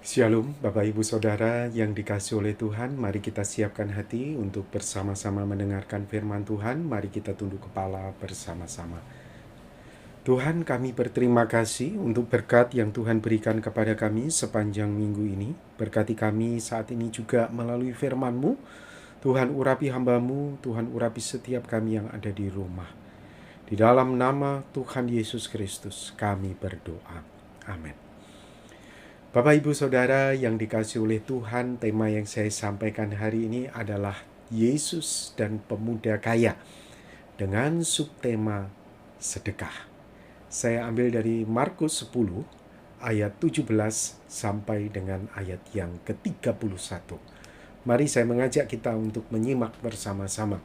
Shalom, Bapak Ibu Saudara yang dikasihi oleh Tuhan. Mari kita siapkan hati untuk bersama-sama mendengarkan firman Tuhan. Mari kita tunduk kepala bersama-sama. Tuhan, kami berterima kasih untuk berkat yang Tuhan berikan kepada kami sepanjang minggu ini. Berkati kami saat ini juga melalui firman-Mu. Tuhan urapi hamba-Mu, Tuhan urapi setiap kami yang ada di rumah. Di dalam nama Tuhan Yesus Kristus kami berdoa. Amin. Bapak Ibu Saudara yang dikasihi oleh Tuhan, tema yang saya sampaikan hari ini adalah Yesus dan Pemuda Kaya dengan subtema sedekah. Saya ambil dari Markus 10 ayat 17 sampai dengan ayat yang ke-31. Mari saya mengajak kita untuk menyimak bersama-sama.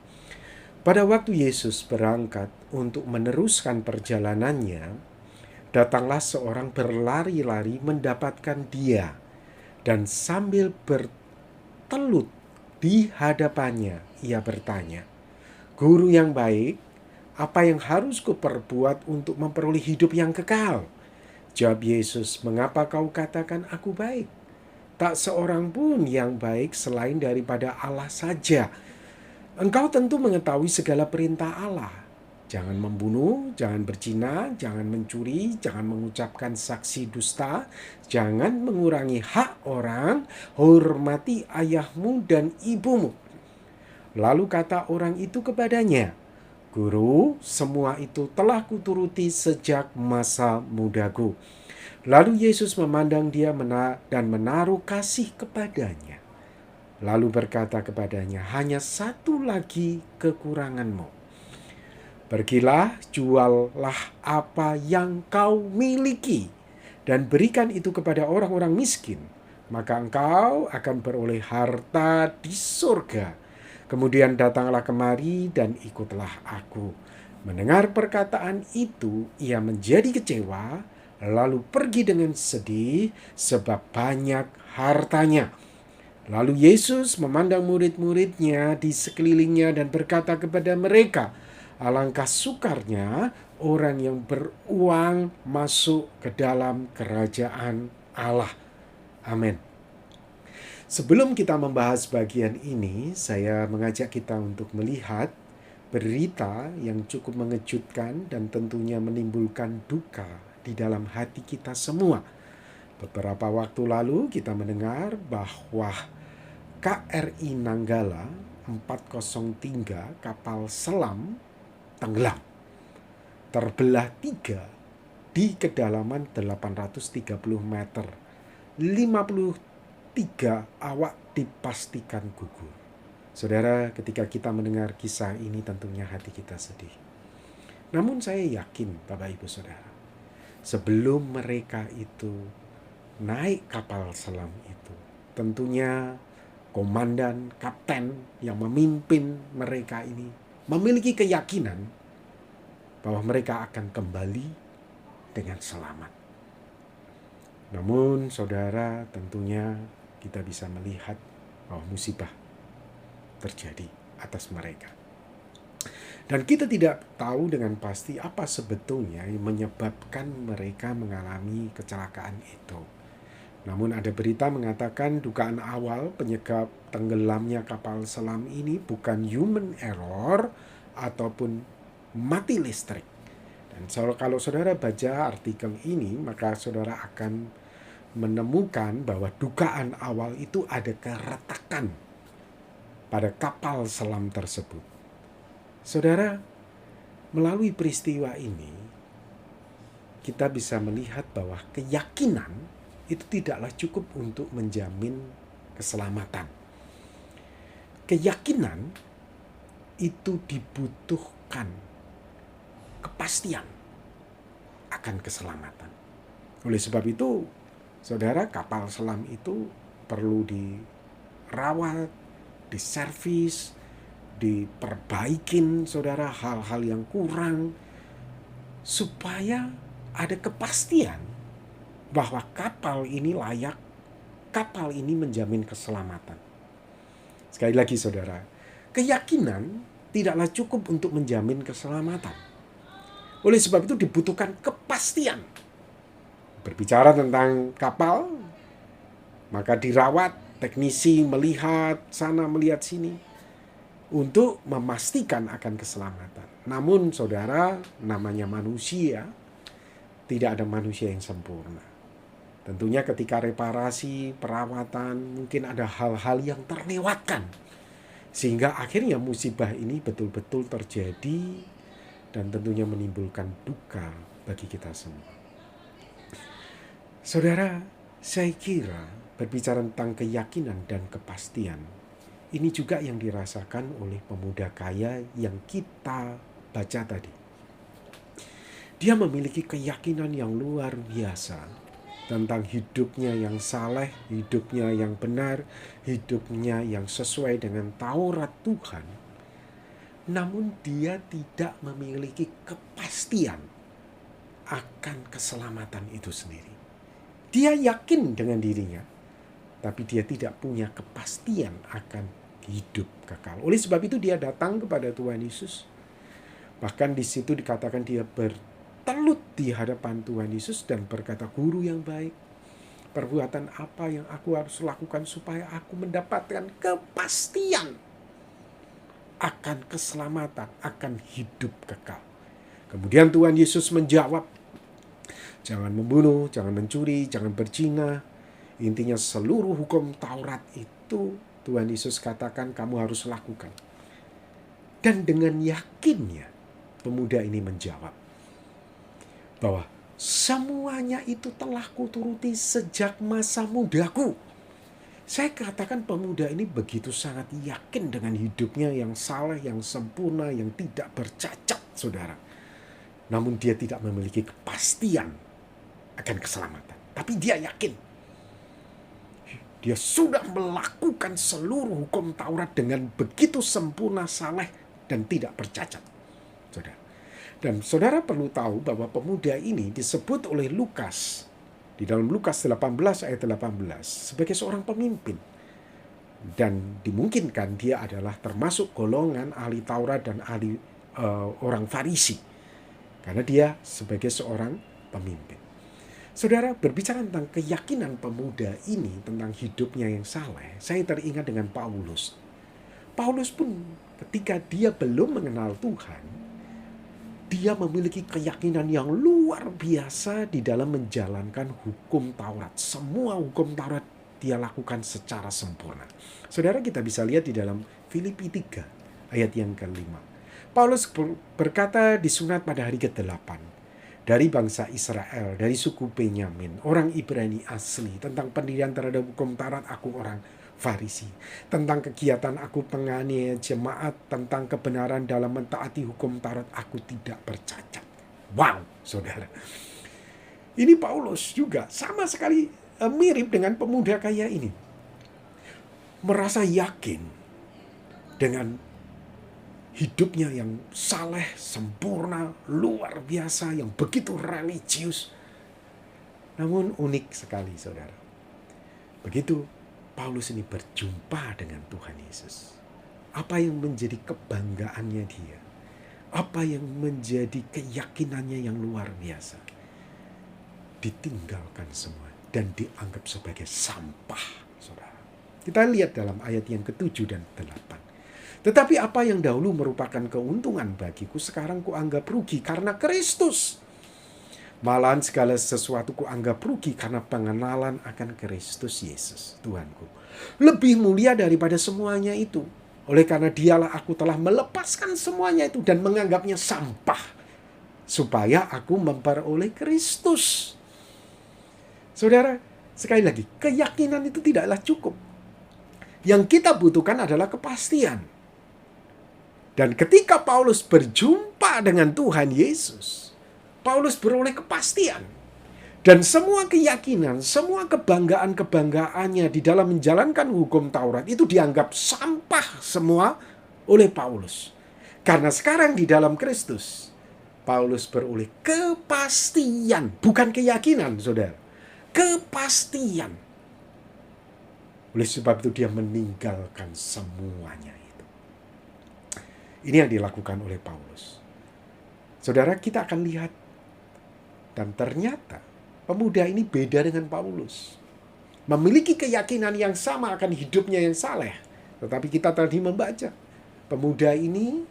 Pada waktu Yesus berangkat untuk meneruskan perjalanannya, datanglah seorang berlari-lari mendapatkan dia, dan sambil bertelut di hadapannya, ia bertanya, "Guru yang baik, apa yang harus kuperbuat untuk memperoleh hidup yang kekal?" Jawab Yesus, "Mengapa kau katakan aku baik? Tak seorang pun yang baik selain daripada Allah saja. Engkau tentu mengetahui segala perintah Allah. Jangan membunuh, jangan berzina, jangan mencuri, jangan mengucapkan saksi dusta, jangan mengurangi hak orang, hormati ayahmu dan ibumu." Lalu kata orang itu kepadanya, "Guru, semua itu telah kuturuti sejak masa mudaku." Lalu Yesus memandang dia dan menaruh kasih kepadanya. Lalu berkata kepadanya, "Hanya satu lagi kekuranganmu. Pergilah, juallah apa yang kau miliki, dan berikan itu kepada orang-orang miskin. Maka engkau akan beroleh harta di surga. Kemudian datanglah kemari dan ikutlah aku." Mendengar perkataan itu, ia menjadi kecewa, lalu pergi dengan sedih sebab banyak hartanya. Lalu Yesus memandang murid-muridnya di sekelilingnya dan berkata kepada mereka, "Alangkah sukarnya orang yang beruang masuk ke dalam kerajaan Allah." Amin. Sebelum kita membahas bagian ini, saya mengajak kita untuk melihat berita yang cukup mengejutkan dan tentunya menimbulkan duka di dalam hati kita semua. Beberapa waktu lalu kita mendengar bahwa KRI Nanggala 403 kapal selam tenggelam, terbelah tiga di kedalaman 830 meter. 53 awak dipastikan gugur. Saudara, ketika kita mendengar kisah ini tentunya hati kita sedih. Namun saya yakin Bapak Ibu Saudara, sebelum mereka itu naik kapal selam itu, tentunya komandan, kapten yang memimpin mereka ini memiliki keyakinan bahwa mereka akan kembali dengan selamat. Namun saudara, tentunya kita bisa melihat bahwa musibah terjadi atas mereka. Dan kita tidak tahu dengan pasti apa sebetulnya yang menyebabkan mereka mengalami kecelakaan itu. Namun ada berita mengatakan dugaan awal penyebab tenggelamnya kapal selam ini bukan human error ataupun mati listrik. Dan kalau saudara baca artikel ini, maka saudara akan menemukan bahwa dugaan awal itu ada keretakan pada kapal selam tersebut. Saudara, melalui peristiwa ini, kita bisa melihat bahwa keyakinan itu tidaklah cukup untuk menjamin keselamatan. Keyakinan itu dibutuhkan kepastian akan keselamatan. Oleh sebab itu, saudara, kapal selam itu perlu dirawat, diservis, diperbaikin, saudara, hal-hal yang kurang, supaya ada kepastian bahwa kapal ini layak, kapal ini menjamin keselamatan. Sekali lagi saudara, keyakinan tidaklah cukup untuk menjamin keselamatan. Oleh sebab itu dibutuhkan kepastian. Berbicara tentang kapal, Maka dirawat, teknisi melihat sana, melihat sini, untuk memastikan akan keselamatan. Namun saudara, namanya manusia, tidak ada manusia yang sempurna. Tentunya ketika reparasi, perawatan, mungkin ada hal-hal yang terlewatkan. Sehingga akhirnya musibah ini betul-betul terjadi dan tentunya menimbulkan duka bagi kita semua. Saudara, saya kira berbicara tentang keyakinan dan kepastian, ini juga yang dirasakan oleh pemuda kaya yang kita baca tadi. Dia memiliki keyakinan yang luar biasa tentang hidupnya yang saleh, hidupnya yang benar, hidupnya yang sesuai dengan Taurat Tuhan. Namun dia tidak memiliki kepastian akan keselamatan itu sendiri. Dia yakin dengan dirinya, tapi dia tidak punya kepastian akan hidup kekal. Oleh sebab itu dia datang kepada Tuhan Yesus. Bahkan di situ dikatakan dia bertelut di hadapan Tuhan Yesus dan berkata, "Guru yang baik, perbuatan apa yang aku harus lakukan supaya aku mendapatkan kepastian akan keselamatan, akan hidup kekal?" Kemudian Tuhan Yesus menjawab, "Jangan membunuh, jangan mencuri, jangan berzina." Intinya seluruh hukum Taurat itu Tuhan Yesus katakan kamu harus lakukan. Dan dengan yakinnya pemuda ini menjawab bahwa semuanya itu telah kuturuti sejak masa mudaku. Saya katakan pemuda ini begitu sangat yakin dengan hidupnya yang saleh, yang sempurna, yang tidak bercacat, saudara. Namun dia tidak memiliki kepastian akan keselamatan. Tapi dia yakin. Dia sudah melakukan seluruh hukum Taurat dengan begitu sempurna, saleh, dan tidak bercacat, saudara. Dan saudara perlu tahu bahwa pemuda ini disebut oleh Lukas, di dalam Lukas 18 ayat 18, sebagai seorang pemimpin. Dan dimungkinkan dia adalah termasuk golongan ahli Taurat dan ahli orang Farisi. Karena dia sebagai seorang pemimpin. Saudara, berbicara tentang keyakinan pemuda ini, tentang hidupnya yang saleh, saya teringat dengan Paulus. Paulus pun ketika dia belum mengenal Tuhan, dia memiliki keyakinan yang luar biasa di dalam menjalankan hukum Taurat. Semua hukum Taurat dia lakukan secara sempurna. Saudara, kita bisa lihat di dalam Filipi 3 ayat yang ke-5. Paulus berkata disunat pada hari ke-8 dari bangsa Israel, dari suku Benyamin, orang Ibrani asli. Tentang pendirian terhadap hukum Taurat, aku orang Farisi. Tentang kegiatan aku penganiaya jemaat, tentang kebenaran dalam mentaati hukum Taurat, aku tidak bercacat. Wow, saudara. Ini Paulus juga sama sekali mirip dengan pemuda kaya ini. Merasa yakin dengan hidupnya yang saleh, sempurna, luar biasa, yang begitu religius. Namun unik sekali, saudara. Begitu Paulus ini berjumpa dengan Tuhan Yesus, apa yang menjadi kebanggaannya dia? Apa yang menjadi keyakinannya yang luar biasa? Ditinggalkan semua dan dianggap sebagai sampah, saudara. Kita lihat dalam ayat yang ke-7 dan 8. Tetapi apa yang dahulu merupakan keuntungan bagiku, sekarang kuanggap rugi karena Kristus. Malahan segala sesuatu kuanggap rugi karena pengenalan akan Kristus Yesus, Tuhanku. Lebih mulia daripada semuanya itu. Oleh karena dialah aku telah melepaskan semuanya itu dan menganggapnya sampah, supaya aku memperoleh Kristus. Saudara, sekali lagi, keyakinan itu tidaklah cukup. Yang kita butuhkan adalah kepastian. Dan ketika Paulus berjumpa dengan Tuhan Yesus, Paulus beroleh kepastian. Dan semua keyakinan, semua kebanggaan-kebanggaannya di dalam menjalankan hukum Taurat itu dianggap sampah semua oleh Paulus. Karena sekarang di dalam Kristus, Paulus beroleh kepastian, bukan keyakinan, saudara. Kepastian. Oleh sebab itu dia meninggalkan semuanya itu. Ini yang dilakukan oleh Paulus. Saudara, kita akan lihat. Dan ternyata pemuda ini beda dengan Paulus. memiliki keyakinan yang sama akan hidupnya yang saleh. Tetapi kita tadi membaca, pemuda ini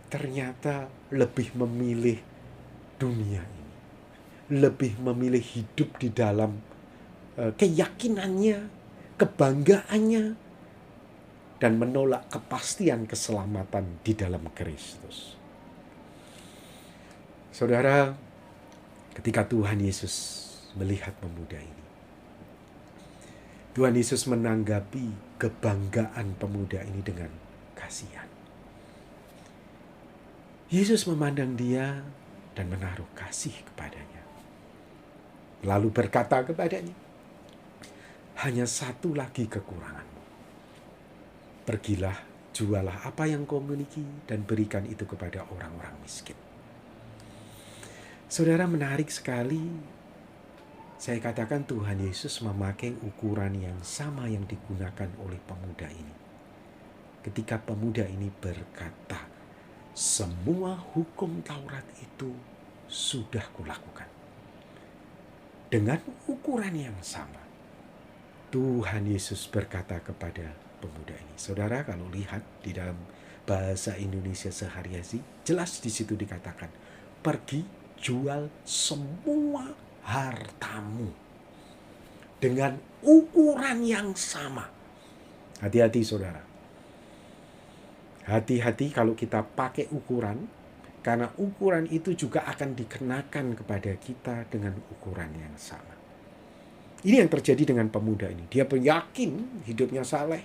ternyata lebih memilih dunia ini, lebih memilih hidup di dalam keyakinannya, kebanggaannya, dan menolak kepastian keselamatan di dalam Kristus. Saudara, ketika Tuhan Yesus melihat pemuda ini, Tuhan Yesus menanggapi kebanggaan pemuda ini dengan kasihan. Yesus memandang dia dan menaruh kasih kepadanya. Lalu berkata kepadanya, hanya satu lagi kekuranganmu. Pergilah, jualah apa yang kau miliki dan berikan itu kepada orang-orang miskin. Saudara, menarik sekali. Saya katakan Tuhan Yesus memakai ukuran yang sama yang digunakan oleh pemuda ini. Ketika pemuda ini berkata, semua hukum Taurat itu sudah kulakukan. Dengan ukuran yang sama, Tuhan Yesus berkata kepada pemuda ini. Saudara, kalau lihat di dalam bahasa Indonesia sehari-hari, jelas di situ dikatakan, pergi jual semua hartamu dengan ukuran yang sama. Hati-hati saudara. Hati-hati kalau kita pakai ukuran, karena ukuran itu juga akan dikenakan kepada kita dengan ukuran yang sama. Ini yang terjadi dengan pemuda ini. Dia yakin hidupnya saleh.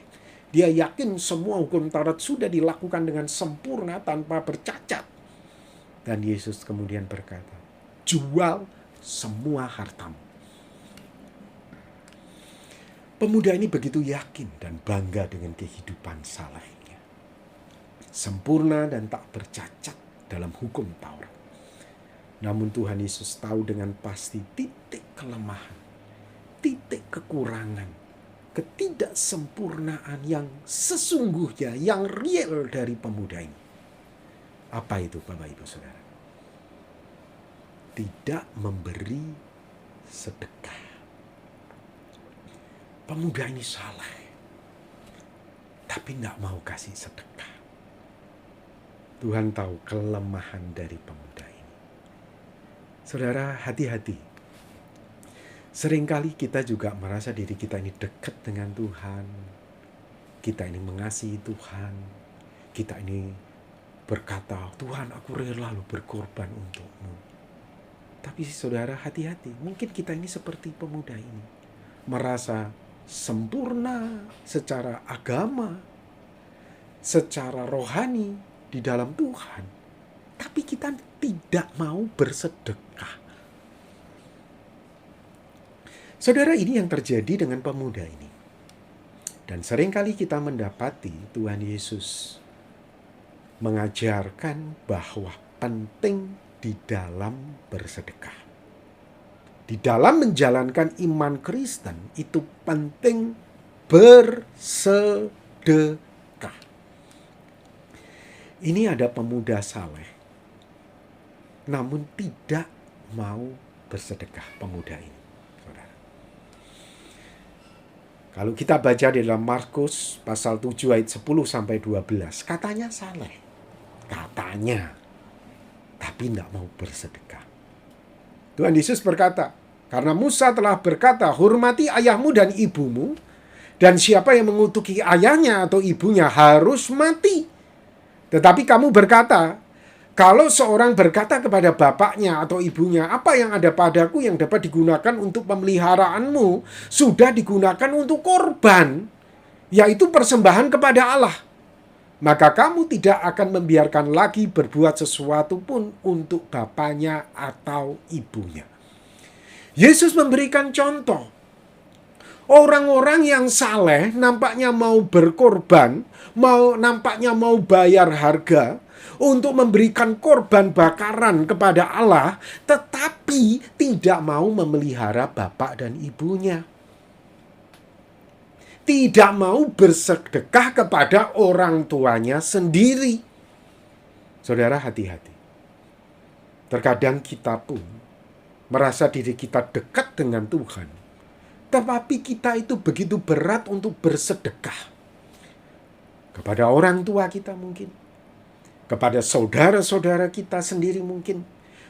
Dia yakin semua hukum Taurat sudah dilakukan dengan sempurna tanpa bercacat. Dan Yesus kemudian berkata, jual semua hartamu. Pemuda ini begitu yakin dan bangga dengan kehidupan salehnya. Sempurna dan tak bercacat dalam hukum Taurat. Namun Tuhan Yesus tahu dengan pasti titik kelemahan, titik kekurangan, ketidaksempurnaan yang sesungguhnya, yang real dari pemuda ini. Apa itu Bapak Ibu Saudara? Tidak memberi sedekah. Pemuda ini saleh, tapi tidak mau kasih sedekah. Tuhan tahu kelemahan dari pemuda ini. Saudara, hati-hati. Seringkali kita juga merasa diri kita ini dekat dengan Tuhan. Kita ini mengasihi Tuhan. Kita ini berkata, Tuhan aku rela loh berkorban untukmu. Tapi saudara, hati-hati. Mungkin kita ini seperti pemuda ini. Merasa sempurna secara agama, secara rohani di dalam Tuhan. Tapi kita tidak mau bersedekah. Saudara, ini yang terjadi dengan pemuda ini. Dan seringkali kita mendapati Tuhan Yesus mengajarkan bahwa penting di dalam bersedekah. Di dalam menjalankan iman Kristen itu penting bersedekah. Ini ada pemuda saleh, namun tidak mau bersedekah pemuda ini. Kalau kita baca di dalam Markus pasal 7 ayat 10-12, katanya saleh. Katanya. Tapi tidak mau bersedekah. Tuhan Yesus berkata, karena Musa telah berkata, hormati ayahmu dan ibumu, dan siapa yang mengutuki ayahnya atau ibunya harus mati. Tetapi kamu berkata, kalau seorang berkata kepada bapaknya atau ibunya, apa yang ada padaku yang dapat digunakan untuk pemeliharaanmu, sudah digunakan untuk korban, yaitu persembahan kepada Allah. Maka kamu tidak akan membiarkan lagi berbuat sesuatu pun untuk bapaknya atau ibunya. Yesus memberikan contoh. Orang-orang yang saleh nampaknya mau berkorban, nampaknya mau bayar harga untuk memberikan korban bakaran kepada Allah, tetapi tidak mau memelihara bapak dan ibunya. Tidak mau bersedekah kepada orang tuanya sendiri. Saudara, hati-hati. Terkadang kita pun merasa diri kita dekat dengan Tuhan, Tetapi kita itu begitu berat untuk bersedekah. Kepada orang tua kita mungkin. Kepada saudara-saudara kita sendiri mungkin.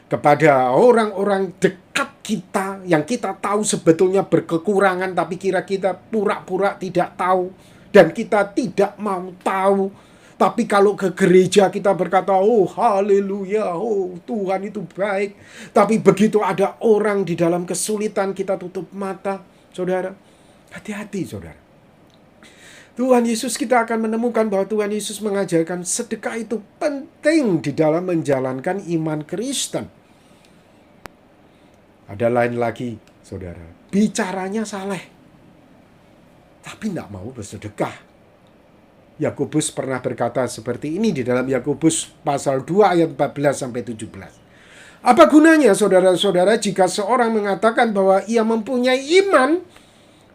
Kepada orang-orang dekat kita yang kita tahu sebetulnya berkekurangan, tapi kita pura-pura tidak tahu. Dan kita tidak mau tahu. Tapi kalau ke gereja kita berkata, oh haleluya, oh Tuhan itu baik. Tapi begitu ada orang di dalam kesulitan, kita tutup mata. Saudara, hati-hati saudara. Tuhan Yesus, kita akan menemukan bahwa Tuhan Yesus mengajarkan sedekah itu penting di dalam menjalankan iman Kristen. Ada lain lagi saudara, bicaranya saleh, tapi tidak mau bersedekah. Yakobus pernah berkata seperti ini di dalam Yakobus pasal 2 ayat 14-17. Apa gunanya saudara-saudara jika seorang mengatakan bahwa ia mempunyai iman,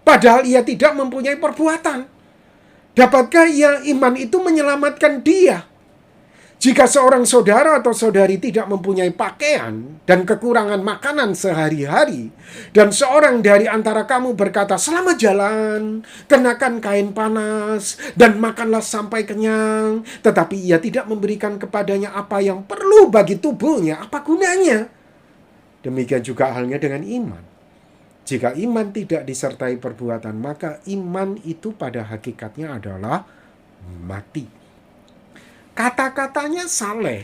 padahal ia tidak mempunyai perbuatan? Dapatkah iman itu menyelamatkan dia? Jika seorang saudara atau saudari tidak mempunyai pakaian dan kekurangan makanan sehari-hari, dan seorang dari antara kamu berkata, selamat jalan, kenakan kain panas, dan makanlah sampai kenyang, tetapi ia tidak memberikan kepadanya apa yang perlu bagi tubuhnya, apa gunanya? Demikian juga halnya dengan iman. Jika iman tidak disertai perbuatan, maka iman itu pada hakikatnya adalah mati. Kata-katanya saleh,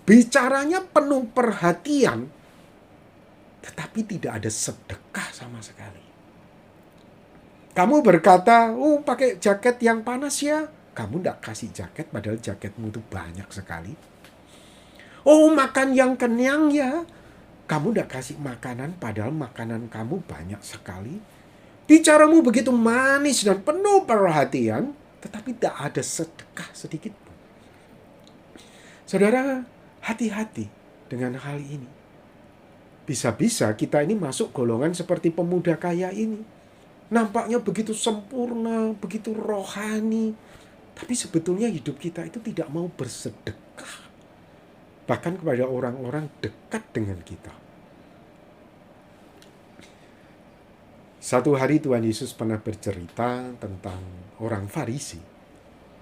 bicaranya penuh perhatian, tetapi tidak ada sedekah sama sekali. Kamu berkata, oh pakai jaket yang panas ya. Kamu tidak kasih jaket, padahal jaketmu itu banyak sekali. Oh makan yang kenyang ya. Kamu tidak kasih makanan, padahal makanan kamu banyak sekali. Bicaramu begitu manis dan penuh perhatian, tetapi tidak ada sedekah sedikit pun. Saudara, hati-hati dengan hal ini. Bisa-bisa kita ini masuk golongan seperti pemuda kaya ini. Nampaknya begitu sempurna, begitu rohani. Tapi sebetulnya hidup kita itu tidak mau bersedekah. Bahkan kepada orang-orang dekat dengan kita. Satu hari Tuhan Yesus pernah bercerita tentang orang Farisi.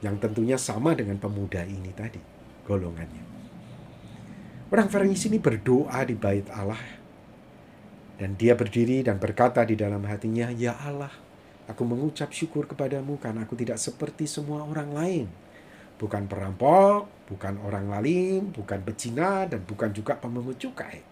Yang tentunya sama dengan pemuda ini tadi. Golongannya. Orang Farisi ini berdoa di bait Allah. Dan dia berdiri dan berkata di dalam hatinya, ya Allah, aku mengucap syukur kepadamu karena aku tidak seperti semua orang lain. Bukan perampok, bukan orang lalim, bukan pezina, dan bukan juga pemungut cukai.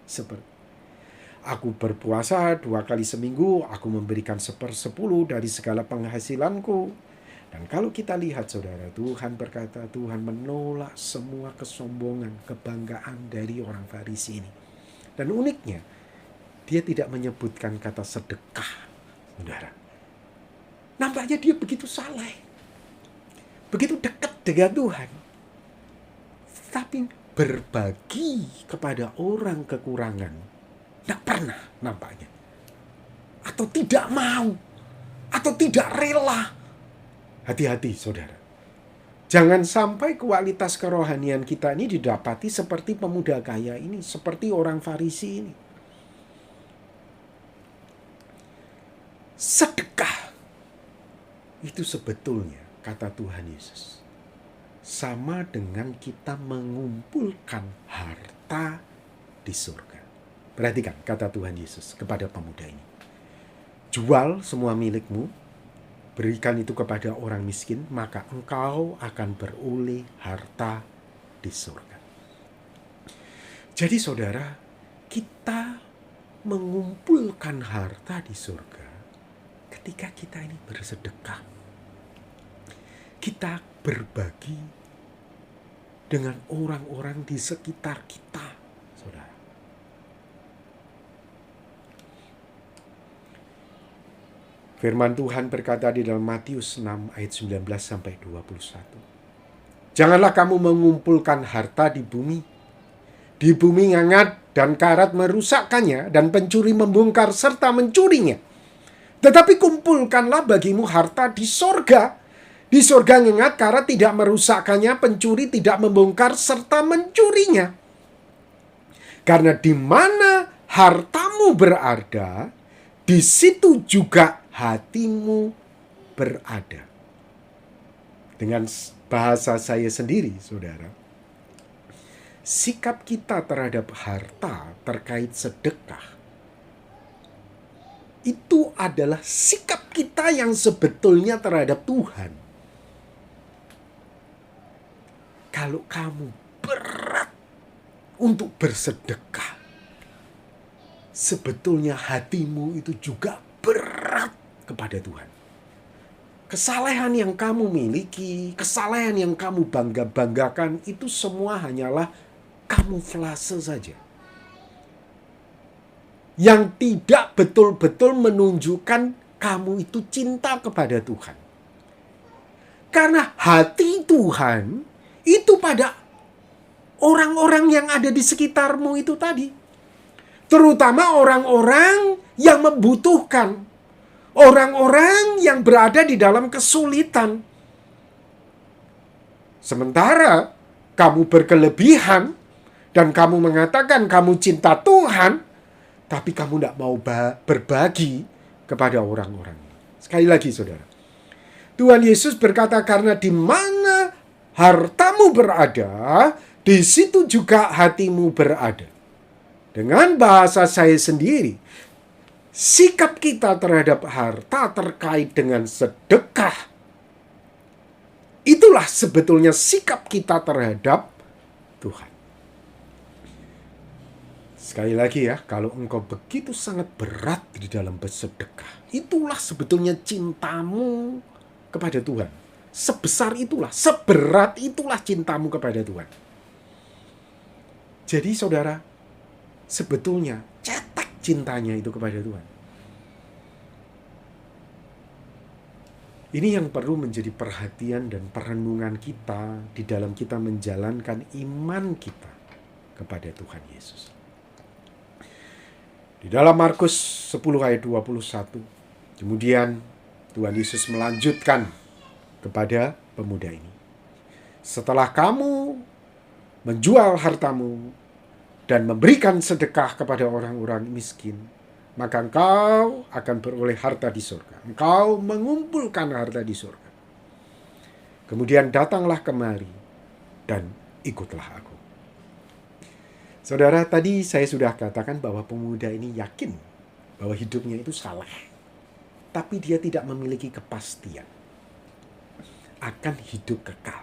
Aku berpuasa 2 kali seminggu, aku memberikan 1/10 dari segala penghasilanku. Dan kalau kita lihat saudara, Tuhan berkata, Tuhan menolak semua kesombongan, kebanggaan dari orang Farisi ini. Dan uniknya, dia tidak menyebutkan kata sedekah, saudara. Nampaknya dia begitu saleh, begitu dekat dengan Tuhan. Tapi berbagi kepada orang kekurangan, tidak pernah nampaknya. Atau tidak mau, atau tidak rela. Hati-hati saudara. Jangan sampai kualitas kerohanian kita ini didapati seperti pemuda kaya ini, seperti orang Farisi ini. Sedekah itu sebetulnya, kata Tuhan Yesus, sama dengan kita mengumpulkan harta di surga. Perhatikan kata Tuhan Yesus kepada pemuda ini. Jual semua milikmu, berikan itu kepada orang miskin, maka engkau akan beroleh harta di surga. Jadi saudara, kita mengumpulkan harta di surga ketika kita ini bersedekah. Kita berbagi dengan orang-orang di sekitar kita, saudara. Firman Tuhan berkata di dalam Matius 6 ayat 19-21. Janganlah kamu mengumpulkan harta di bumi. Di bumi ngangat dan karat merusakkannya dan pencuri membongkar serta mencurinya. Tetapi kumpulkanlah bagimu harta di sorga. Di sorga ngangat karat tidak merusakkannya, pencuri tidak membongkar serta mencurinya. Karena di mana hartamu berada, di situ juga hatimu berada. Dengan bahasa saya sendiri, saudara, sikap kita terhadap harta terkait sedekah itu adalah sikap kita yang sebetulnya terhadap Tuhan. Kalau kamu berat untuk bersedekah, sebetulnya hatimu itu juga berat kepada Tuhan. Kesalehan yang kamu miliki, kesalehan yang kamu bangga-banggakan, itu semua hanyalah kamuflase saja. Yang tidak betul-betul menunjukkan kamu itu cinta kepada Tuhan. Karena hati Tuhan itu pada orang-orang yang ada di sekitarmu itu tadi. Terutama orang-orang yang membutuhkan. Orang-orang yang berada di dalam kesulitan. Sementara kamu berkelebihan dan kamu mengatakan kamu cinta Tuhan, tapi kamu tidak mau berbagi kepada orang-orang. Sekali lagi, saudara. Tuhan Yesus berkata, karena di mana hartamu berada, di situ juga hatimu berada. Dengan bahasa saya sendiri, sikap kita terhadap harta terkait dengan sedekah, itulah sebetulnya sikap kita terhadap Tuhan. Sekali lagi ya, kalau engkau begitu sangat berat di dalam bersedekah, itulah sebetulnya cintamu kepada Tuhan. Sebesar itulah, seberat itulah cintamu kepada Tuhan. Jadi saudara, sebetulnya cetak cintanya itu kepada Tuhan. Ini yang perlu menjadi perhatian dan perenungan kita di dalam kita menjalankan iman kita kepada Tuhan Yesus. Di dalam Markus 10 ayat 21, kemudian Tuhan Yesus melanjutkan kepada pemuda ini. Setelah kamu menjual hartamu dan memberikan sedekah kepada orang-orang miskin, maka engkau akan beroleh harta di surga. Engkau mengumpulkan harta di surga. Kemudian datanglah kemari dan ikutlah aku. Saudara, tadi saya sudah katakan bahwa pemuda ini yakin bahwa hidupnya itu salah. Tapi dia tidak memiliki kepastian akan hidup kekal.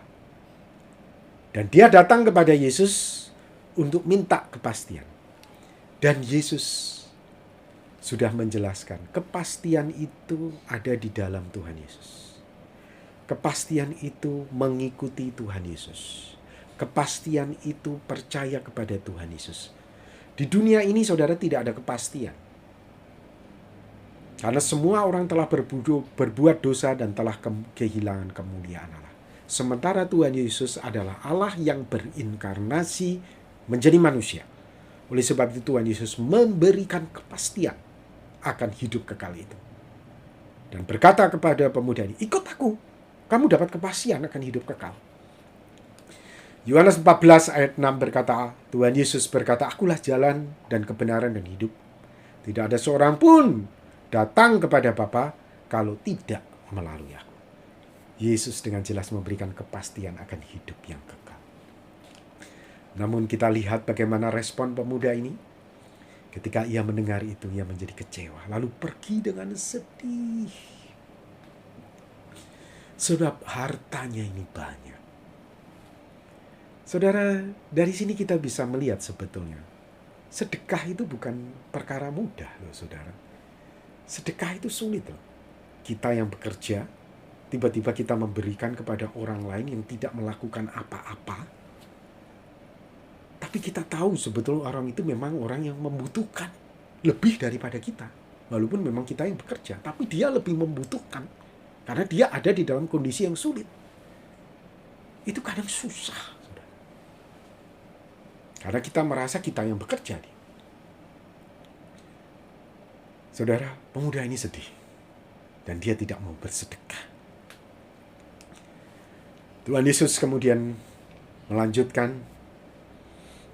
Dan dia datang kepada Yesus untuk minta kepastian. Dan Yesus sudah menjelaskan, kepastian itu ada di dalam Tuhan Yesus. Kepastian itu mengikuti Tuhan Yesus. Kepastian itu percaya kepada Tuhan Yesus. Di dunia ini saudara tidak ada kepastian. Karena semua orang telah berbuat dosa dan telah kehilangan kemuliaan Allah. Sementara Tuhan Yesus adalah Allah yang berinkarnasi menjadi manusia. Oleh sebab itu Tuhan Yesus memberikan kepastian akan hidup kekal itu. Dan berkata kepada pemuda ini, ikut aku, kamu dapat kepastian akan hidup kekal. Yohanes 14 ayat 6 berkata, Tuhan Yesus berkata, akulah jalan dan kebenaran dan hidup. Tidak ada seorang pun datang kepada Bapa kalau tidak melalui aku. Yesus dengan jelas memberikan kepastian akan hidup yang kekal. Namun kita lihat bagaimana respon pemuda ini. Ketika ia mendengar itu, ia menjadi kecewa. Lalu pergi dengan sedih. Sebab hartanya ini banyak. Saudara, dari sini kita bisa melihat sebetulnya. Sedekah itu bukan perkara mudah loh saudara. Sedekah itu sulit loh. Kita yang bekerja, tiba-tiba kita memberikan kepada orang lain yang tidak melakukan apa-apa. Tapi kita tahu sebetulnya orang itu memang orang yang membutuhkan lebih daripada kita. Walaupun memang kita yang bekerja, tapi dia lebih membutuhkan. Karena dia ada di dalam kondisi yang sulit. Itu kadang susah. Karena kita merasa kita yang bekerja. Saudara, pemuda ini sedih. Dan dia tidak mau bersedekah. Tuhan Yesus kemudian melanjutkan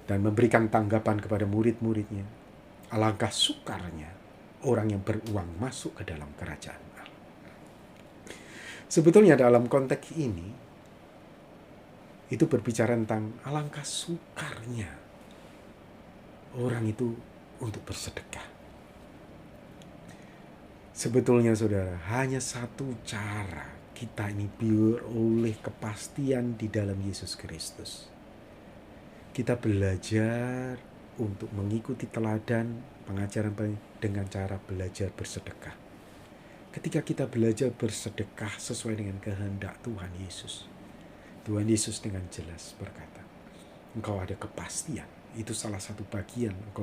dan memberikan tanggapan kepada murid-muridnya. Alangkah sukarnya orang yang beruang masuk ke dalam kerajaan Allah. Sebetulnya dalam konteks ini, itu berbicara tentang alangkah sukarnya orang itu untuk bersedekah. Sebetulnya saudara, hanya satu cara kita ini beroleh kepastian di dalam Yesus Kristus. Kita belajar untuk mengikuti teladan pengajaran dengan cara belajar bersedekah. Ketika kita belajar bersedekah sesuai dengan kehendak Tuhan Yesus, Tuhan Yesus dengan jelas berkata, engkau ada kepastian. Itu salah satu bagian engkau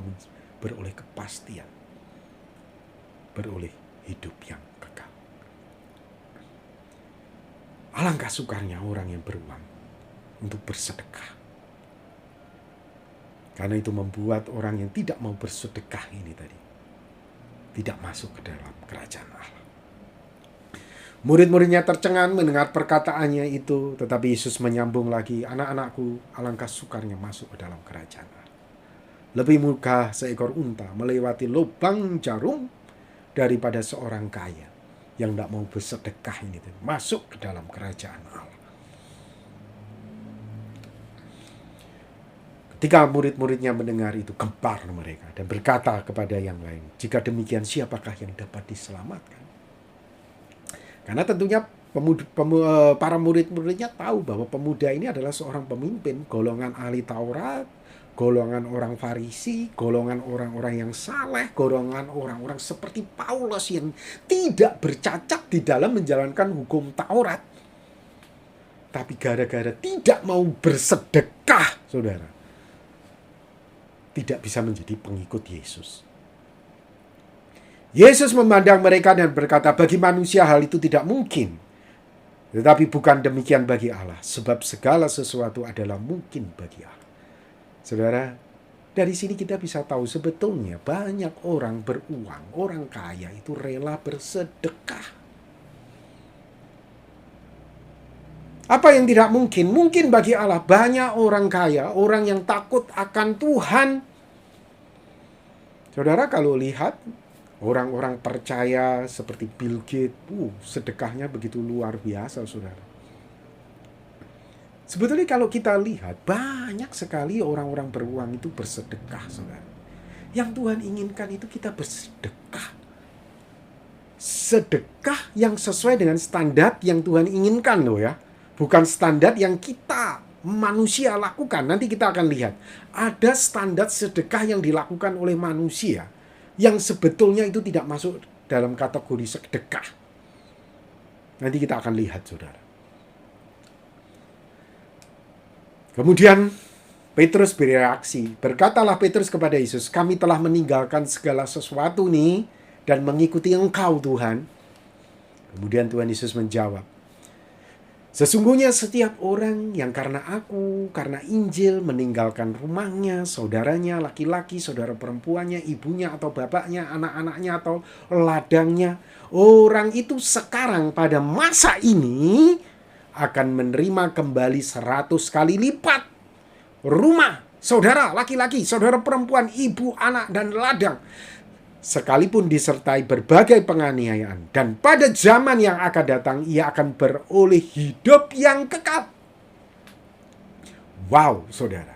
beroleh kepastian, beroleh hidup yang kekal. Alangkah sukarnya orang yang beruang untuk bersedekah. Karena itu membuat orang yang tidak mau bersedekah ini tadi tidak masuk ke dalam kerajaan Allah. Murid-muridnya tercengang mendengar perkataannya itu, tetapi Yesus menyambung lagi, anak-anakku, alangkah sukarnya masuk ke dalam kerajaan Allah. Lebih mudah seekor unta melewati lubang jarum daripada seorang kaya yang tidak mau bersedekah ini masuk ke dalam kerajaan Allah. Ketika murid-muridnya mendengar itu, gempar mereka dan berkata kepada yang lain, jika demikian siapakah yang dapat diselamatkan? Karena tentunya para murid-muridnya tahu bahwa pemuda ini adalah seorang pemimpin, golongan ahli Taurat, golongan orang Farisi, golongan orang-orang yang saleh, golongan orang-orang seperti Paulus yang tidak bercacat di dalam menjalankan hukum Taurat. Tapi gara-gara tidak mau bersedekah, saudara, tidak bisa menjadi pengikut Yesus. Yesus memandang mereka dan berkata, bagi manusia hal itu tidak mungkin. Tetapi bukan demikian bagi Allah, sebab segala sesuatu adalah mungkin bagi Allah. Saudara, dari sini kita bisa tahu sebetulnya banyak orang beruang, orang kaya itu rela bersedekah. Apa yang tidak mungkin? Mungkin bagi Allah. Banyak orang kaya, orang yang takut akan Tuhan. Saudara, kalau lihat orang-orang percaya seperti Bill Gates, sedekahnya begitu luar biasa, saudara. Sebetulnya kalau kita lihat, banyak sekali orang-orang beruang itu bersedekah, saudara. Yang Tuhan inginkan itu kita bersedekah. Sedekah yang sesuai dengan standar yang Tuhan inginkan loh ya. Bukan standar yang kita manusia lakukan. Nanti kita akan lihat. Ada standar sedekah yang dilakukan oleh manusia yang sebetulnya itu tidak masuk dalam kategori sedekah. Nanti kita akan lihat, saudara. Kemudian Petrus bereaksi. Berkatalah Petrus kepada Yesus, kami telah meninggalkan segala sesuatu nih dan mengikuti Engkau, Tuhan. Kemudian Tuhan Yesus menjawab, sesungguhnya setiap orang yang karena aku, karena Injil meninggalkan rumahnya, saudaranya, laki-laki, saudara perempuannya, ibunya atau bapaknya, anak-anaknya atau ladangnya, orang itu sekarang pada masa ini akan menerima kembali 100 kali lipat rumah, saudara, laki-laki, saudara perempuan, ibu, anak, dan ladang. Sekalipun disertai berbagai penganiayaan. Dan pada zaman yang akan datang, ia akan beroleh hidup yang kekal. Wow, saudara.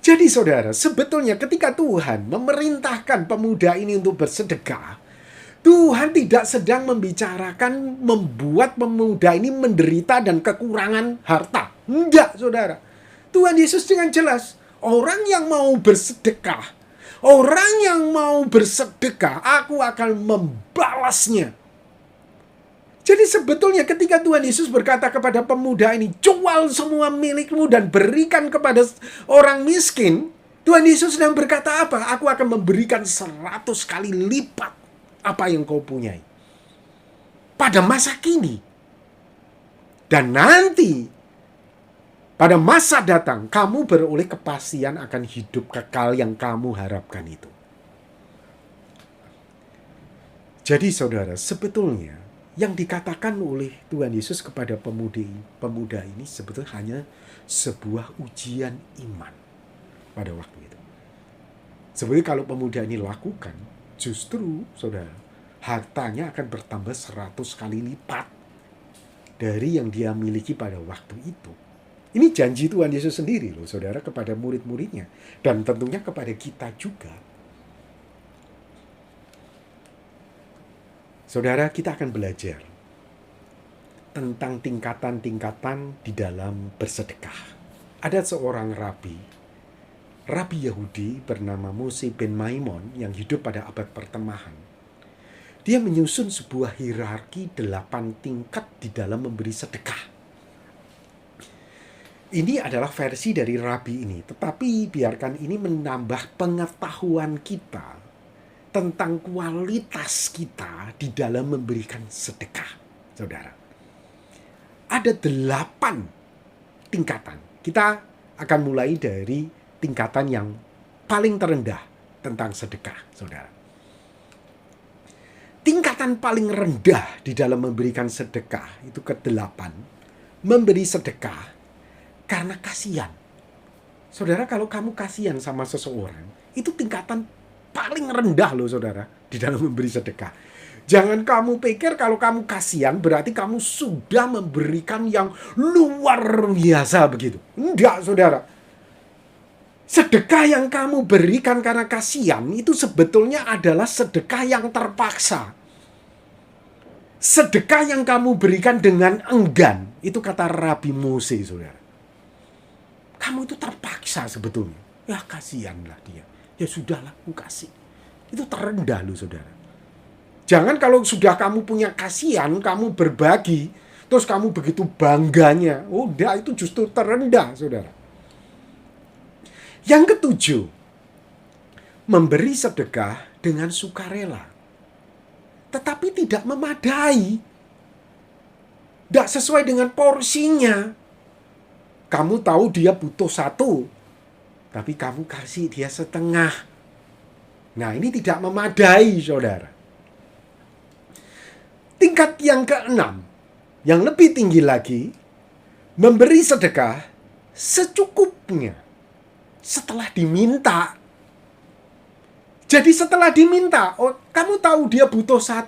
Jadi saudara, sebetulnya ketika Tuhan memerintahkan pemuda ini untuk bersedekah, Tuhan tidak sedang membicarakan membuat pemuda ini menderita dan kekurangan harta. Enggak, saudara. Tuhan Yesus dengan jelas, orang yang mau bersedekah, orang yang mau bersedekah, aku akan membalasnya. Jadi sebetulnya ketika Tuhan Yesus berkata kepada pemuda ini, jual semua milikmu dan berikan kepada orang miskin, Tuhan Yesus sedang berkata apa? Aku akan memberikan 100 kali lipat apa yang kau punyai pada masa kini. Dan nanti pada masa datang, kamu beroleh kepastian akan hidup kekal yang kamu harapkan itu. Jadi saudara, sebetulnya yang dikatakan oleh Tuhan Yesus kepada pemuda ini sebetulnya hanya sebuah ujian iman pada waktu itu. Sebetulnya kalau pemuda ini lakukan, justru saudara, hartanya akan bertambah 100 kali lipat dari yang dia miliki pada waktu itu. Ini janji Tuhan Yesus sendiri loh saudara kepada murid-muridnya. Dan tentunya kepada kita juga. Saudara, kita akan belajar tentang tingkatan-tingkatan di dalam bersedekah. Ada seorang rabi Yahudi bernama Moshe ben Maimon yang hidup pada abad pertengahan. Dia menyusun sebuah hierarki 8 tingkat di dalam memberi sedekah. Ini adalah versi dari rabi ini, tetapi biarkan ini menambah pengetahuan kita tentang kualitas kita di dalam memberikan sedekah, saudara. Ada 8 tingkatan. Kita akan mulai dari tingkatan yang paling terendah tentang sedekah, saudara. Tingkatan paling rendah di dalam memberikan sedekah itu ke-8. Memberi sedekah karena kasihan. Saudara, kalau kamu kasihan sama seseorang, itu tingkatan paling rendah loh saudara di dalam memberi sedekah. Jangan kamu pikir kalau kamu kasihan berarti kamu sudah memberikan yang luar biasa begitu. Enggak saudara. Sedekah yang kamu berikan karena kasihan itu sebetulnya adalah sedekah yang terpaksa. Sedekah yang kamu berikan dengan enggan, itu kata Rabi Moshe saudara. Kamu itu terpaksa sebetulnya. Ya kasihanlah dia. Ya sudahlah, aku kasih. Itu terendah loh saudara. Jangan kalau sudah kamu punya kasihan, kamu berbagi, terus kamu begitu bangganya. Udah, itu justru terendah saudara. Yang ketujuh, memberi sedekah dengan sukarela. Tetapi tidak memadai. Tidak sesuai dengan porsinya. Kamu tahu dia butuh 1, tapi kamu kasih dia setengah. Nah, ini tidak memadai, saudara. Tingkat yang ke-6, yang lebih tinggi lagi, memberi sedekah secukupnya setelah diminta. Jadi setelah diminta, oh, kamu tahu dia butuh 1,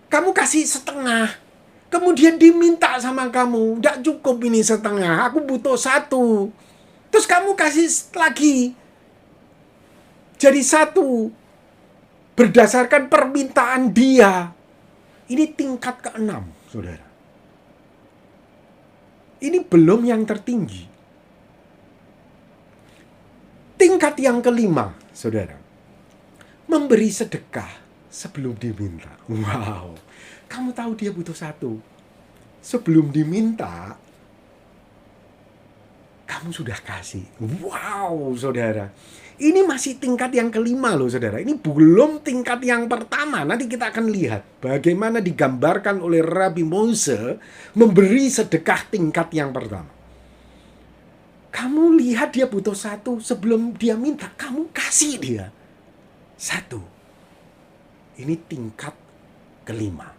kamu kasih setengah. Kemudian diminta sama kamu, tidak cukup ini setengah, aku butuh 1. Terus kamu kasih lagi. Jadi 1. Berdasarkan permintaan dia. Ini tingkat ke-6, saudara. Ini belum yang tertinggi. Tingkat yang ke-5, saudara. Memberi sedekah sebelum diminta. Wow. Kamu tahu dia butuh 1. Sebelum diminta, kamu sudah kasih. Wow, saudara. Ini masih tingkat yang ke-5 loh, saudara. Ini belum tingkat yang pertama. Nanti kita akan lihat bagaimana digambarkan oleh Rabi Moshe memberi sedekah tingkat yang pertama. Kamu lihat dia butuh 1, sebelum dia minta, kamu kasih dia 1. Ini tingkat ke-5.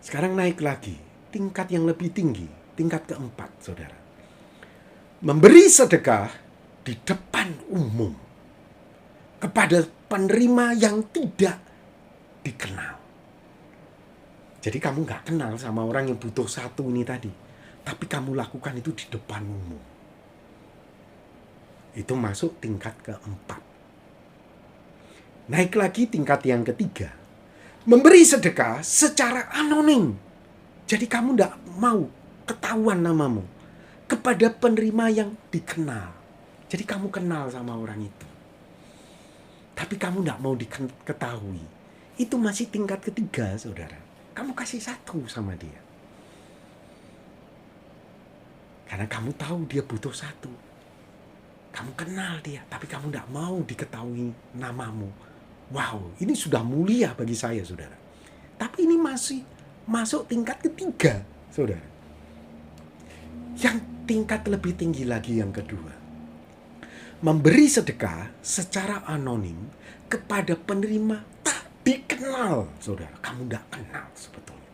Sekarang naik lagi, tingkat yang lebih tinggi, tingkat ke-4, saudara. Memberi sedekah di depan umum kepada penerima yang tidak dikenal. Jadi kamu gak kenal sama orang yang butuh 1 ini tadi, tapi kamu lakukan itu di depan umum. Itu masuk tingkat ke-4. Naik lagi tingkat yang ketiga. Memberi sedekah secara anonim. Jadi kamu tidak mau ketahuan namamu kepada penerima yang dikenal. Jadi kamu kenal sama orang itu, tapi kamu tidak mau diketahui. Itu masih tingkat ketiga, saudara. Kamu kasih 1 sama dia. Karena kamu tahu dia butuh 1. Kamu kenal dia, tapi kamu tidak mau diketahui namamu. Wow, ini sudah mulia bagi saya, saudara. Tapi ini masih masuk tingkat ketiga, saudara. Yang tingkat lebih tinggi lagi yang kedua. Memberi sedekah secara anonim kepada penerima tak dikenal, saudara. Kamu tidak kenal sebetulnya.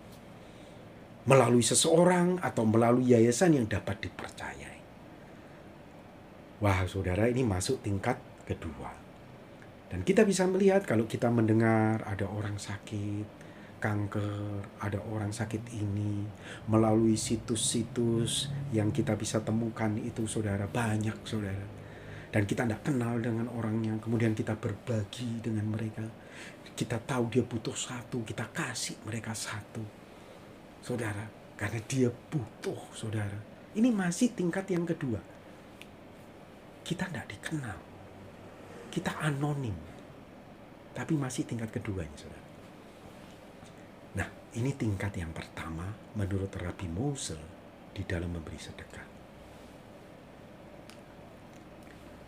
Melalui seseorang atau melalui yayasan yang dapat dipercayai. Wah, saudara, ini masuk tingkat kedua. Dan kita bisa melihat kalau kita mendengar ada orang sakit, kanker, ada orang sakit ini, melalui situs-situs yang kita bisa temukan itu saudara, banyak saudara. Dan kita tidak kenal dengan orangnya, kemudian kita berbagi dengan mereka. Kita tahu dia butuh satu, kita kasih mereka satu. Saudara, karena dia butuh saudara. Ini masih tingkat yang kedua. Kita tidak dikenal. Kita anonim. Tapi masih tingkat keduanya saudara. Nah, ini tingkat yang pertama menurut Rabbi Mose di dalam memberi sedekah.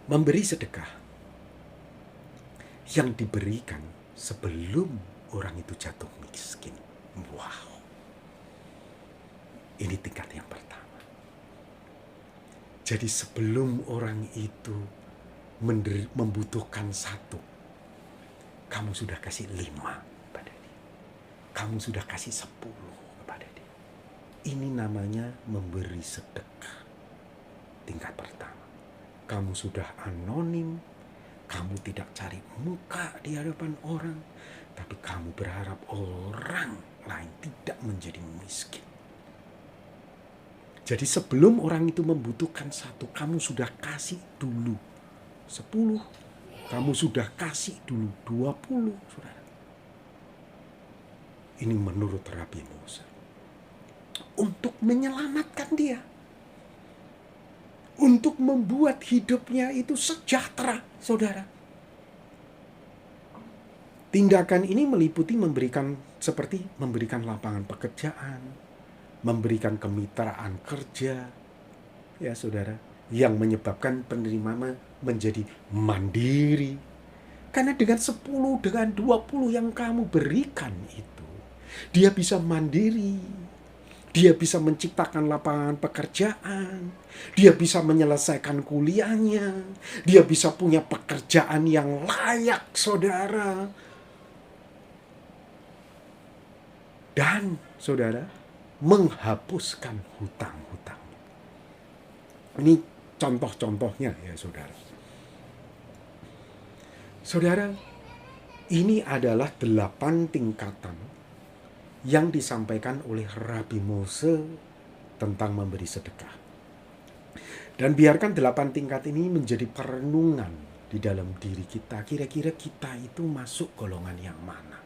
Memberi sedekah yang diberikan sebelum orang itu jatuh miskin. Wow. Ini tingkat yang pertama. Jadi sebelum orang itu membutuhkan satu, kamu sudah kasih 5 kepada dia. Kamu sudah kasih 10 kepada dia. Ini namanya memberi sedekah. Tingkat pertama. Kamu sudah anonim, kamu tidak cari muka di hadapan orang, tapi kamu berharap orang lain tidak menjadi miskin. Jadi sebelum orang itu membutuhkan satu, kamu sudah kasih dulu 10, kamu sudah kasih dulu 20, saudara. Ini menurut Rabbi Mose. Untuk menyelamatkan dia. Untuk membuat hidupnya itu sejahtera, saudara. Tindakan ini meliputi seperti memberikan lapangan pekerjaan, memberikan kemitraan kerja, ya saudara, yang menyebabkan penerima menjadi mandiri. Karena dengan 10, dengan 20 yang kamu berikan itu, dia bisa mandiri. Dia bisa menciptakan lapangan pekerjaan. Dia bisa menyelesaikan kuliahnya. Dia bisa punya pekerjaan yang layak, saudara. Dan, saudara, menghapuskan hutang-hutang. Ini contoh-contohnya ya, saudara. Saudara, ini adalah 8 tingkatan yang disampaikan oleh Rabbi Mose tentang memberi sedekah. Dan biarkan 8 tingkat ini menjadi perenungan di dalam diri kita. Kira-kira kita itu masuk golongan yang mana?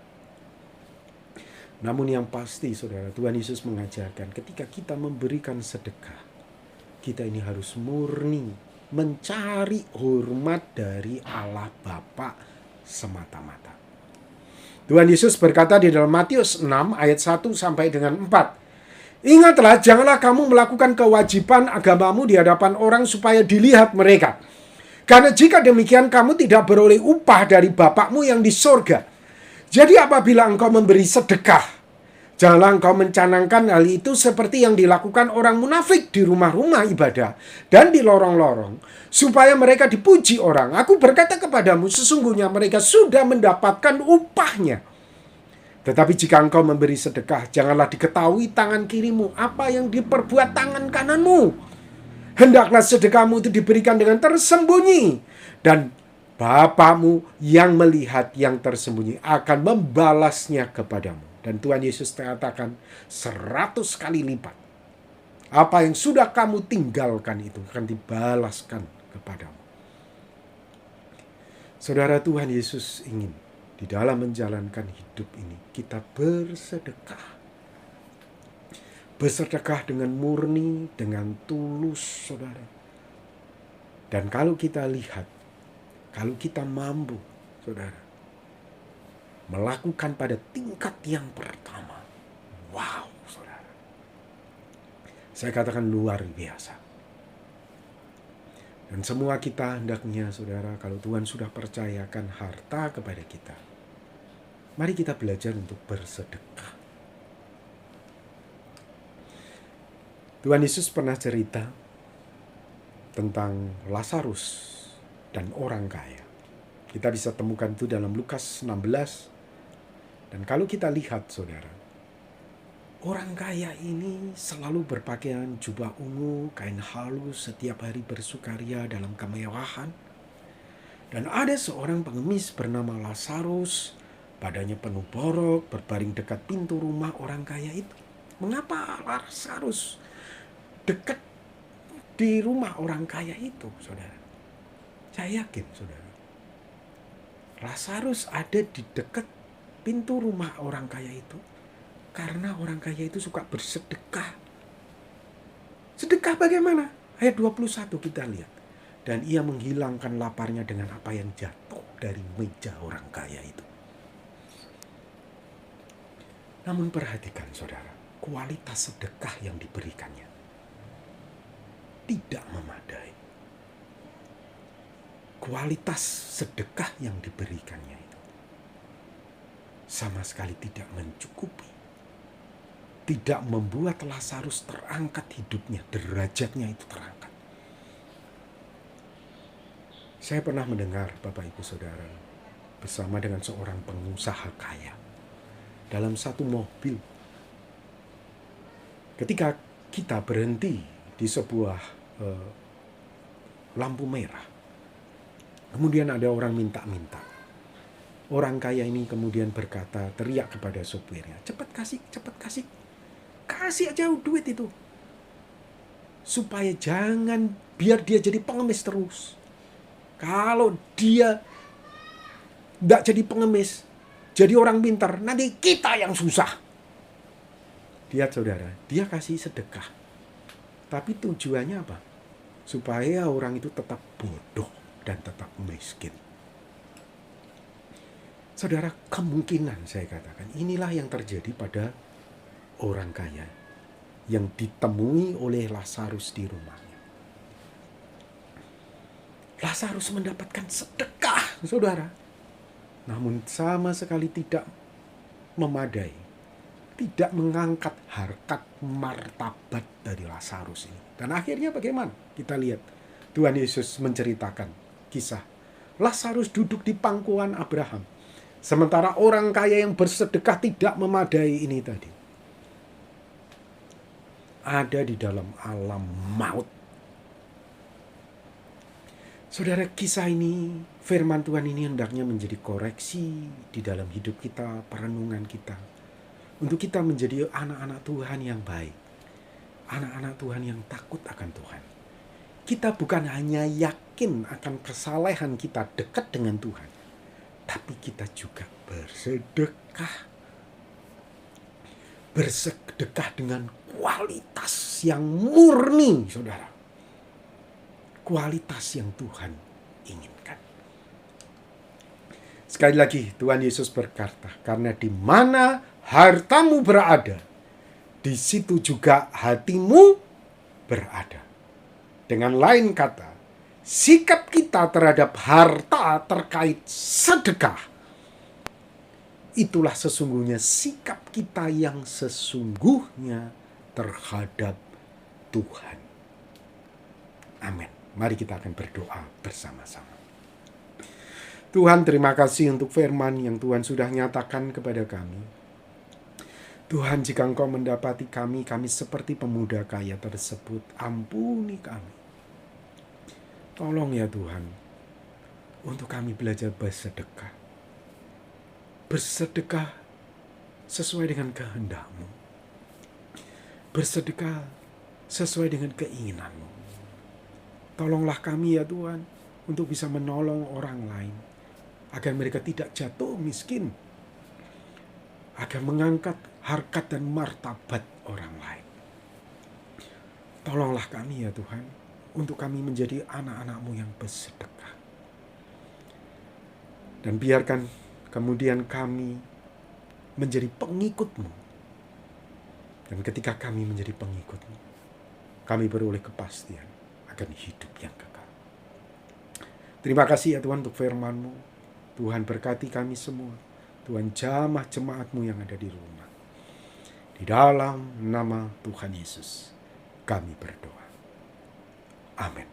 Namun yang pasti saudara, Tuhan Yesus mengajarkan ketika kita memberikan sedekah, kita ini harus murni mencari hormat dari Allah Bapa semata-mata. Tuhan Yesus berkata di dalam Matius 6 ayat 1 sampai dengan 4. Ingatlah, janganlah kamu melakukan kewajiban agamamu di hadapan orang supaya dilihat mereka. Karena jika demikian kamu tidak beroleh upah dari Bapakmu yang di sorga. Jadi apabila engkau memberi sedekah, janganlah engkau mencanangkan hal itu seperti yang dilakukan orang munafik di rumah-rumah ibadah dan di lorong-lorong, supaya mereka dipuji orang. Aku berkata kepadamu, sesungguhnya mereka sudah mendapatkan upahnya. Tetapi jika engkau memberi sedekah, janganlah diketahui tangan kirimu apa yang diperbuat tangan kananmu. Hendaklah sedekahmu itu diberikan dengan tersembunyi, dan Bapakmu yang melihat yang tersembunyi akan membalasnya kepadamu. Dan Tuhan Yesus mengatakan 100 kali lipat. Apa yang sudah kamu tinggalkan itu akan dibalaskan kepadamu. Saudara, Tuhan Yesus ingin di dalam menjalankan hidup ini kita bersedekah. Bersedekah dengan murni, dengan tulus, saudara. Dan kalau kita lihat, kalau kita mampu, saudara, melakukan pada tingkat yang pertama. Wow, saudara. Saya katakan luar biasa. Dan semua kita hendaknya, saudara, kalau Tuhan sudah percayakan harta kepada kita, mari kita belajar untuk bersedekah. Tuhan Yesus pernah cerita tentang Lazarus dan orang kaya. Kita bisa temukan itu dalam Lukas 16. Dan kalau kita lihat, saudara, orang kaya ini selalu berpakaian jubah ungu, kain halus, setiap hari bersukaria dalam kemewahan. Dan ada seorang pengemis bernama Lazarus, badannya penuh borok, berbaring dekat pintu rumah orang kaya itu. Mengapa Lazarus dekat di rumah orang kaya itu, saudara? Saya yakin, saudara, Lazarus ada di dekat pintu rumah orang kaya itu karena orang kaya itu suka bersedekah. Sedekah bagaimana? Ayat 21 kita lihat. Dan ia menghilangkan laparnya dengan apa yang jatuh dari meja orang kaya itu. Namun perhatikan, saudara, kualitas sedekah yang diberikannya tidak memadai. Kualitas sedekah yang diberikannya itu sama sekali tidak mencukupi. Tidak membuat Lazarus terangkat hidupnya, derajatnya itu terangkat. Saya pernah mendengar, Bapak Ibu Saudara, bersama dengan seorang pengusaha kaya dalam satu mobil. Ketika kita berhenti di sebuah lampu merah, kemudian ada orang minta-minta. Orang kaya ini kemudian berkata, teriak kepada sopirnya, cepat kasih, cepat kasih. Kasih aja duit itu. Supaya jangan, biar dia jadi pengemis terus. Kalau dia tidak jadi pengemis, jadi orang pintar, nanti kita yang susah. Lihat saudara, dia kasih sedekah. Tapi tujuannya apa? Supaya orang itu tetap bodoh dan tetap miskin. Saudara, kemungkinan saya katakan, inilah yang terjadi pada orang kaya yang ditemui oleh Lazarus di rumahnya. Lazarus mendapatkan sedekah, saudara. Namun sama sekali tidak memadai. Tidak mengangkat harkat martabat dari Lazarus ini. Dan akhirnya bagaimana? Kita lihat. Tuhan Yesus menceritakan kisah. Lazarus duduk di pangkuan Abraham. Sementara orang kaya yang bersedekah tidak memadai ini tadi. Ada di dalam alam maut. Saudara, kisah ini, firman Tuhan ini hendaknya menjadi koreksi di dalam hidup kita, perenungan kita. Untuk kita menjadi anak-anak Tuhan yang baik. Anak-anak Tuhan yang takut akan Tuhan. Kita bukan hanya yakin akan kesalehan kita dekat dengan Tuhan. Tapi kita juga bersedekah. Bersedekah dengan kualitas yang murni, saudara. Kualitas yang Tuhan inginkan. Sekali lagi Tuhan Yesus berkata, karena di mana hartamu berada, di situ juga hatimu berada. Dengan lain kata, sikap kita terhadap harta terkait sedekah, itulah sesungguhnya sikap kita yang sesungguhnya terhadap Tuhan. Amin. Mari kita akan berdoa bersama-sama. Tuhan, terima kasih untuk firman yang Tuhan sudah nyatakan kepada kami. Tuhan, jika Engkau mendapati kami seperti pemuda kaya tersebut, ampuni kami. Tolong ya Tuhan, untuk kami belajar bersedekah. Bersedekah sesuai dengan kehendak-Mu. Bersedekah sesuai dengan keinginan-Mu. Tolonglah kami ya Tuhan, untuk bisa menolong orang lain, agar mereka tidak jatuh miskin, agar mengangkat harkat dan martabat orang lain. Tolonglah kami ya Tuhan, untuk kami menjadi anak-anak-Mu yang bersedekah. Dan biarkan kemudian kami menjadi pengikut-Mu. Dan ketika kami menjadi pengikut-Mu, kami beroleh kepastian akan hidup yang kekal. Terima kasih ya Tuhan untuk firman-Mu. Tuhan berkati kami semua. Tuhan jamah jemaat-Mu yang ada di rumah. Di dalam nama Tuhan Yesus kami berdoa. Amin.